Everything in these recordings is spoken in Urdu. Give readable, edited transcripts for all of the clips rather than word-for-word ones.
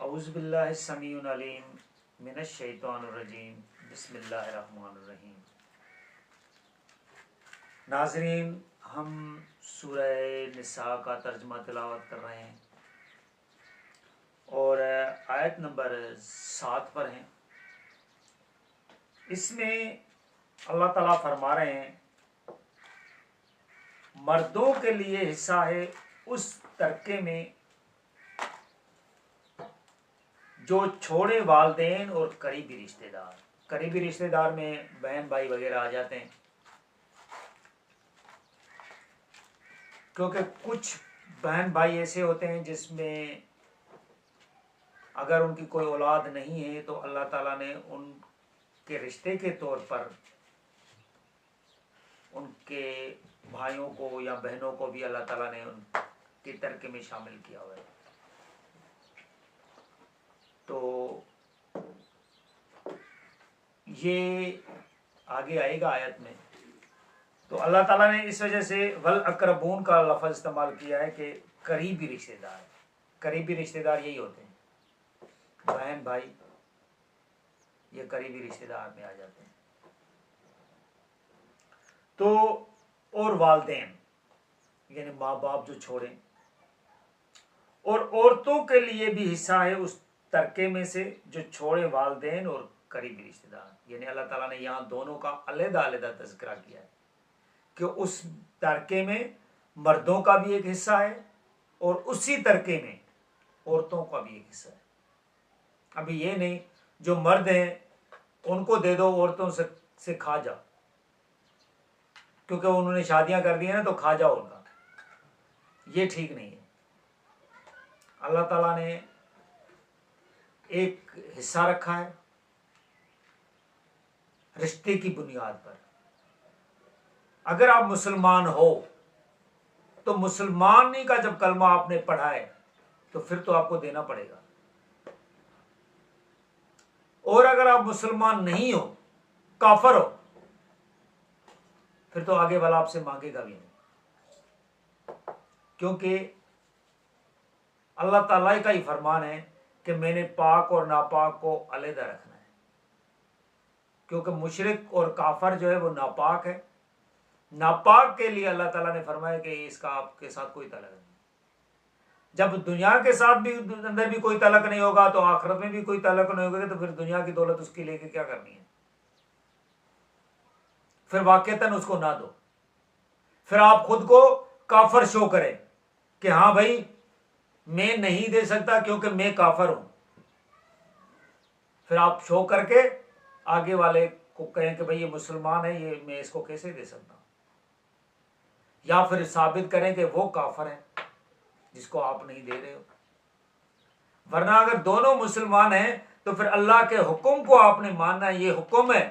اعوذ باللہ السمیع العلیم من الشیطان الرجیم بسم اللہ الرحمن الرحیم۔ ناظرین، ہم سورہ نساء کا ترجمہ تلاوت کر رہے ہیں اور آیت نمبر 7 پر ہیں۔ اس میں اللہ تعالیٰ فرما رہے ہیں مردوں کے لیے حصہ ہے اس ترکے میں جو چھوڑے والدین اور قریبی رشتہ دار۔ قریبی رشتہ دار میں بہن بھائی وغیرہ آ جاتے ہیں، کیونکہ کچھ بہن بھائی ایسے ہوتے ہیں جس میں اگر ان کی کوئی اولاد نہیں ہے تو اللہ تعالیٰ نے ان کے رشتے کے طور پر ان کے بھائیوں کو یا بہنوں کو بھی اللہ تعالیٰ نے ان کے ترکے میں شامل کیا ہوا ہے۔ تو یہ آگے آئے گا آیت میں۔ تو اللہ تعالیٰ نے اس وجہ سے والاقربون کا لفظ استعمال کیا ہے کہ قریبی رشتہ دار۔ قریبی رشتہ دار یہی ہوتے ہیں، بہن بھائی یہ قریبی رشتہ دار میں آ جاتے ہیں۔ تو اور والدین یعنی ماں باپ جو چھوڑیں، اور عورتوں کے لیے بھی حصہ ہے اس ترکے میں سے جو چھوڑے والدین اور قریبی رشتہ دار۔ یعنی اللہ تعالیٰ نے یہاں دونوں کا علیحدہ علیحدہ تذکرہ کیا ہے کہ اس ترکے میں مردوں کا بھی ایک حصہ ہے اور اسی ترکے میں عورتوں کا بھی ایک حصہ ہے۔ ابھی یہ نہیں جو مرد ہیں ان کو دے دو، عورتوں سے کھا جاؤ، کیونکہ انہوں نے شادیاں کر دی ہیں نا تو کھا جاؤ ان کا، یہ ٹھیک نہیں ہے۔ اللہ تعالیٰ نے ایک حصہ رکھا ہے رشتے کی بنیاد پر۔ اگر آپ مسلمان ہو تو مسلمانی کا جب کلمہ آپ نے پڑھا ہے تو پھر تو آپ کو دینا پڑے گا، اور اگر آپ مسلمان نہیں ہو، کافر ہو، پھر تو آگے والا آپ سے مانگے گا بھی نہیں، کیونکہ اللہ تعالیٰ کا ہی فرمان ہے کہ میں نے پاک اور ناپاک کو علیحدہ رکھنا ہے، کیونکہ مشرک اور کافر جو ہے وہ ناپاک ہے۔ ناپاک کے لیے اللہ تعالیٰ نے فرمایا کہ اس کا آپ کے ساتھ کوئی تعلق نہیں۔ جب دنیا کے ساتھ بھی اندر بھی کوئی تعلق نہیں ہوگا تو آخرت میں بھی کوئی تعلق نہیں ہوگا، تو پھر دنیا کی دولت اس کی لے کے کیا کرنی ہے؟ پھر واقعتاً اس کو نہ دو، پھر آپ خود کو کافر شو کریں کہ ہاں بھائی میں نہیں دے سکتا کیونکہ میں کافر ہوں، پھر آپ شو کر کے آگے والے کو کہیں کہ بھائی یہ مسلمان ہے، یہ میں اس کو کیسے دے سکتا ہوں، یا پھر ثابت کریں کہ وہ کافر ہے جس کو آپ نہیں دے رہے ہو۔ ورنہ اگر دونوں مسلمان ہیں تو پھر اللہ کے حکم کو آپ نے ماننا ہے، یہ حکم ہے۔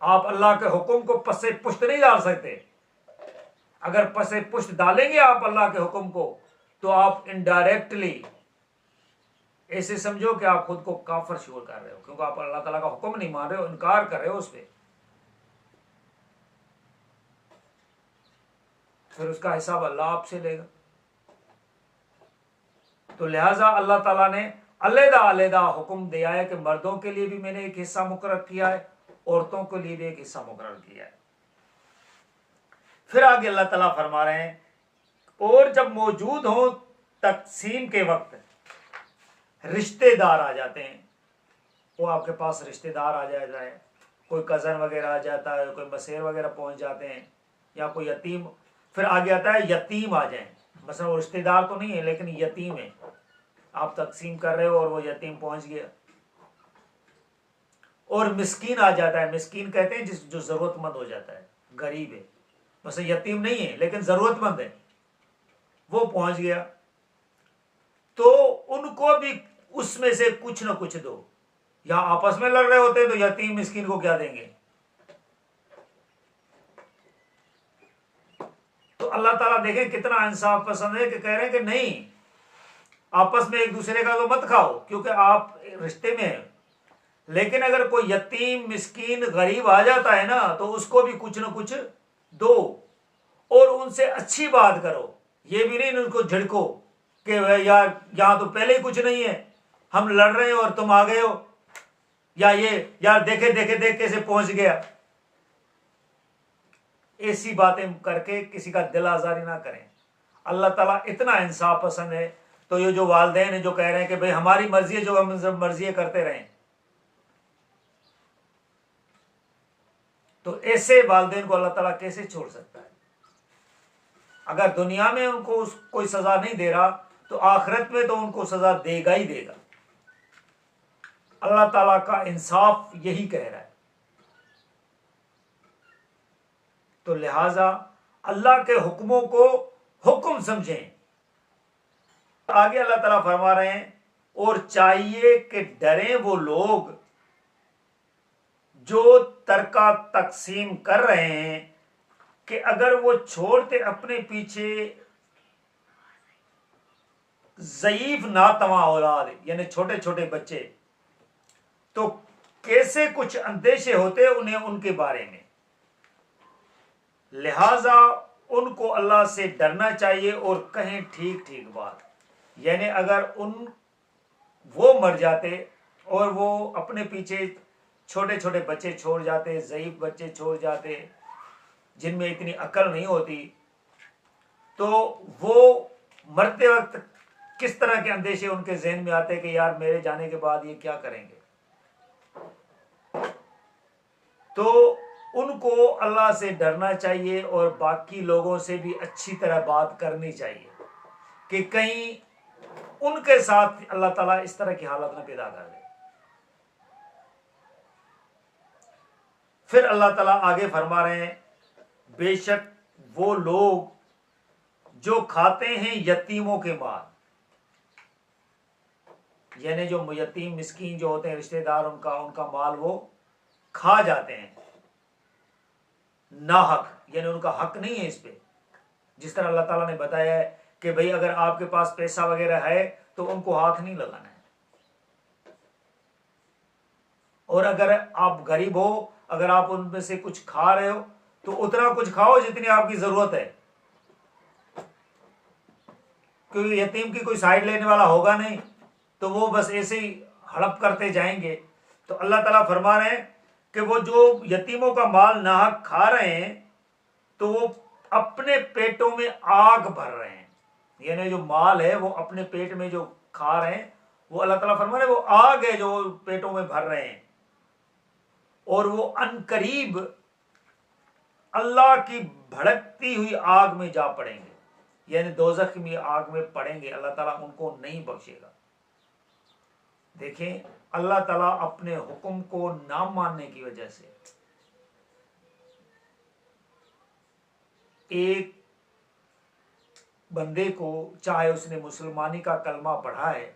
آپ اللہ کے حکم کو پس پشت نہیں ڈال سکتے۔ اگر پس پشت ڈالیں گے آپ اللہ کے حکم کو تو آپ انڈائریکٹلی ایسے سمجھو کہ آپ خود کو کافر شعور کر رہے ہو، کیونکہ آپ اللہ تعالیٰ کا حکم نہیں مان رہے ہو، انکار کر رہے ہو اس پہ۔ پھر اس کا حساب اللہ آپ سے لے گا۔ تو لہٰذا اللہ تعالیٰ نے علیحدہ علیحدہ حکم دیا ہے کہ مردوں کے لیے بھی میں نے ایک حصہ مقرر کیا ہے، عورتوں کے لیے بھی ایک حصہ مقرر کیا ہے۔ پھر آگے اللہ تعالیٰ فرما رہے ہیں اور جب موجود ہوں تقسیم کے وقت رشتے دار آ جاتے ہیں، وہ آپ کے پاس رشتے دار آ جاتا ہے، کوئی کزن وغیرہ آ جاتا ہے، کوئی مسیر وغیرہ پہنچ جاتے ہیں، یا کوئی یتیم، پھر آگے آتا ہے یتیم آ جائیں، مثلا وہ رشتے دار تو نہیں ہے لیکن یتیم ہے، آپ تقسیم کر رہے ہو اور وہ یتیم پہنچ گیا۔ اور مسکین آ جاتا ہے، مسکین کہتے ہیں جو ضرورت مند ہو جاتا ہے، غریب ہے، مثلا یتیم نہیں ہے لیکن ضرورت مند ہے، وہ پہنچ گیا، تو ان کو بھی اس میں سے کچھ نہ کچھ دو۔ یا آپس میں لڑ رہے ہوتے ہیں تو یتیم مسکین کو کیا دیں گے؟ تو اللہ تعالیٰ دیکھیں کتنا انصاف پسند ہے کہ کہہ رہے ہیں کہ نہیں، آپس میں ایک دوسرے کا تو مت کھاؤ کیونکہ آپ رشتے میں ہیں، لیکن اگر کوئی یتیم مسکین غریب آ جاتا ہے نا تو اس کو بھی کچھ نہ کچھ دو، اور ان سے اچھی بات کرو، یہ بھی نہیں ان کو جھڑکو کہ یار یہاں تو پہلے ہی کچھ نہیں ہے، ہم لڑ رہے ہیں اور تم آ گئے ہو، یا یہ یار دیکھے دیکھ کیسے پہنچ گیا. ایسی باتیں کر کے کسی کا دل آزاری نہ کریں. اللہ تعالیٰ اتنا انصاف پسند ہے. تو یہ جو والدین ہیں جو کہہ رہے ہیں کہ بھئی ہماری مرضی ہے، جو ہم مرضی کرتے رہیں، تو ایسے والدین کو اللہ تعالیٰ کیسے چھوڑ سکتا ہے؟ اگر دنیا میں ان کو کوئی سزا نہیں دے رہا تو آخرت میں تو ان کو سزا دے گا ہی دے گا. اللہ تعالیٰ کا انصاف یہی کہہ رہا ہے. تو لہذا اللہ کے حکموں کو حکم سمجھیں. آگے اللہ تعالیٰ فرما رہے ہیں اور چاہیے کہ ڈریں وہ لوگ جو ترکہ تقسیم کر رہے ہیں کہ اگر وہ چھوڑتے اپنے پیچھے ضعیف ناتواں اولاد، یعنی چھوٹے چھوٹے بچے، تو کیسے کچھ اندیشے ہوتے انہیں ان کے بارے میں. لہذا ان کو اللہ سے ڈرنا چاہیے اور کہیں ٹھیک ٹھیک بات. یعنی اگر وہ مر جاتے اور وہ اپنے پیچھے چھوٹے چھوٹے بچے چھوڑ جاتے، ضعیف بچے چھوڑ جاتے جن میں اتنی عقل نہیں ہوتی، تو وہ مرتے وقت کس طرح کے اندیشے ان کے ذہن میں آتے کہ یار میرے جانے کے بعد یہ کیا کریں گے. تو ان کو اللہ سے ڈرنا چاہیے اور باقی لوگوں سے بھی اچھی طرح بات کرنی چاہیے کہ کہیں ان کے ساتھ اللہ تعالیٰ اس طرح کی حالت نہ پیدا کر دے. پھر اللہ تعالیٰ آگے فرما رہے ہیں بے شک وہ لوگ جو کھاتے ہیں یتیموں کے مال، یعنی جو یتیم مسکین جو ہوتے ہیں رشتہ دار، ان کا مال وہ کھا جاتے ہیں ناحق، یعنی ان کا حق نہیں ہے اس پہ. جس طرح اللہ تعالیٰ نے بتایا ہے کہ بھئی اگر آپ کے پاس پیسہ وغیرہ ہے تو ان کو ہاتھ نہیں لگانا ہے، اور اگر آپ غریب ہو، اگر آپ ان میں سے کچھ کھا رہے ہو تو اتنا کچھ کھاؤ جتنی آپ کی ضرورت ہے، کیونکہ یتیم کی کوئی سائیڈ لینے والا ہوگا نہیں تو وہ بس ایسے ہی ہڑپ کرتے جائیں گے. تو اللہ تعالیٰ فرما رہے ہیں کہ وہ جو یتیموں کا مال ناحق کھا رہے ہیں تو وہ اپنے پیٹوں میں آگ بھر رہے ہیں. یعنی جو مال ہے وہ اپنے پیٹ میں جو کھا رہے ہیں وہ اللہ تعالیٰ فرما رہے ہیں وہ آگ ہے جو پیٹوں میں بھر رہے ہیں، اور وہ ان قریب اللہ کی بھڑکتی ہوئی آگ میں جا پڑیں گے، یعنی دوزخ میں آگ میں پڑیں گے. اللہ تعالیٰ ان کو نہیں بخشے گا. دیکھیں اللہ تعالیٰ اپنے حکم کو نہ ماننے کی وجہ سے ایک بندے کو، چاہے اس نے مسلمانی کا کلمہ پڑھا ہے،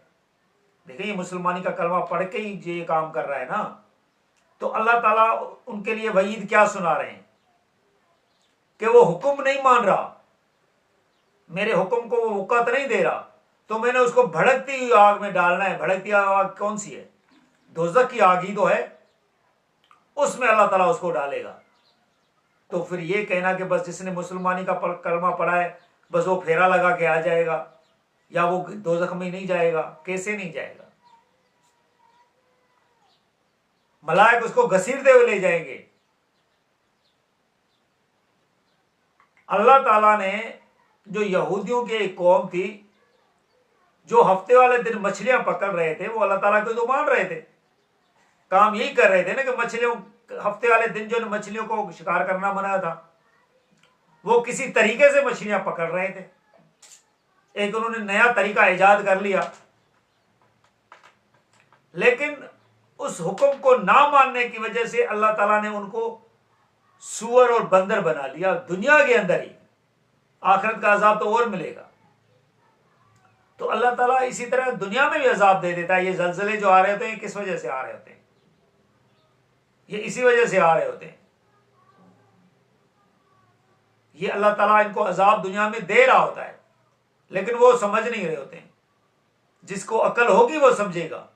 دیکھیں یہ مسلمانی کا کلمہ پڑھ کے ہی یہ کام کر رہا ہے نا، تو اللہ تعالیٰ ان کے لیے وعید کیا سنا رہے ہیں کہ وہ حکم نہیں مان رہا، میرے حکم کو وہ وقت نہیں دے رہا، تو میں نے اس کو بھڑکتی ہوئی آگ میں ڈالنا ہے. بھڑکتی آگ کون سی ہے؟ دوزخ کی آگ ہی تو ہے، اس میں اللہ تعالیٰ اس کو ڈالے گا. تو پھر یہ کہنا کہ بس جس نے مسلمانی کا کلمہ پڑھا ہے بس وہ پھیرا لگا کے آ جائے گا یا وہ دوزخ میں نہیں جائے گا، کیسے نہیں جائے گا؟ ملائک اس کو گھسیٹتے ہوئے لے جائیں گے. اللہ تعالیٰ نے جو یہودیوں کی ایک قوم تھی جو ہفتے والے دن مچھلیاں پکڑ رہے تھے، وہ اللہ تعالیٰ کو تو مان رہے تھے، کام یہی کر رہے تھے نا کہ مچھلیوں ہفتے والے دن جو مچھلیوں کو شکار کرنا منع تھا، وہ کسی طریقے سے مچھلیاں پکڑ رہے تھے. ایک انہوں نے نیا طریقہ ایجاد کر لیا، لیکن اس حکم کو نہ ماننے کی وجہ سے اللہ تعالیٰ نے ان کو سور اور بندر بنا لیا دنیا کے اندر ہی. آخرت کا عذاب تو اور ملے گا. تو اللہ تعالیٰ اسی طرح دنیا میں بھی عذاب دے دیتا ہے. یہ زلزلے جو آ رہے ہوتے ہیں کس وجہ سے آ رہے ہوتے ہیں؟ یہ اسی وجہ سے آ رہے ہوتے ہیں. یہ اللہ تعالیٰ ان کو عذاب دنیا میں دے رہا ہوتا ہے لیکن وہ سمجھ نہیں رہے ہوتے ہیں. جس کو عقل ہوگی وہ سمجھے گا.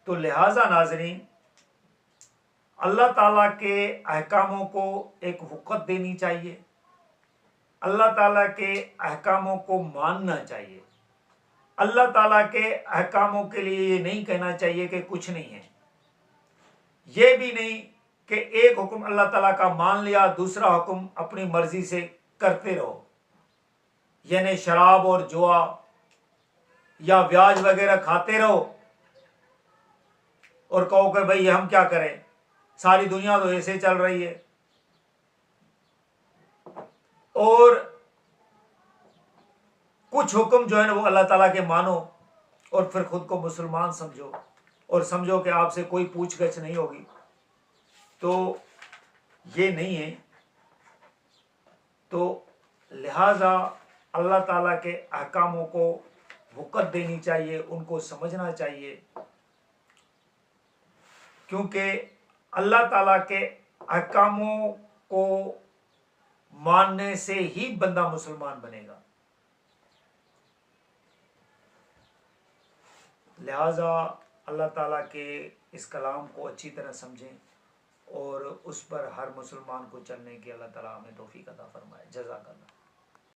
تو لہذا ناظرین، اللہ تعالیٰ کے احکاموں کو ایک وقت دینی چاہیے اللہ تعالیٰ کے احکاموں کو ماننا چاہیے. اللہ تعالیٰ کے احکاموں کے لیے یہ نہیں کہنا چاہیے کہ کچھ نہیں ہے. یہ بھی نہیں کہ ایک حکم اللہ تعالیٰ کا مان لیا، دوسرا حکم اپنی مرضی سے کرتے رہو، یعنی شراب اور جوا یا بیاج وغیرہ کھاتے رہو اور کہو کہ بھئی ہم کیا کریں، ساری دنیا تو ایسے چل رہی ہے. اور کچھ حکم جو ہے نا وہ اللہ تعالیٰ کے مانو اور پھر خود کو مسلمان سمجھو اور سمجھو کہ آپ سے کوئی پوچھ گچھ نہیں ہوگی. تو یہ نہیں ہے. تو لہذا اللہ تعالیٰ کے احکاموں کو وقت دینی چاہیے، ان کو سمجھنا چاہیے، کیونکہ اللہ تعالیٰ کے احکاموں کو ماننے سے ہی بندہ مسلمان بنے گا. لہذا اللہ تعالیٰ کے اس کلام کو اچھی طرح سمجھیں اور اس پر ہر مسلمان کو چلنے کی اللہ تعالیٰ ہمیں توفیق عطا فرمائے. جزاک اللہ.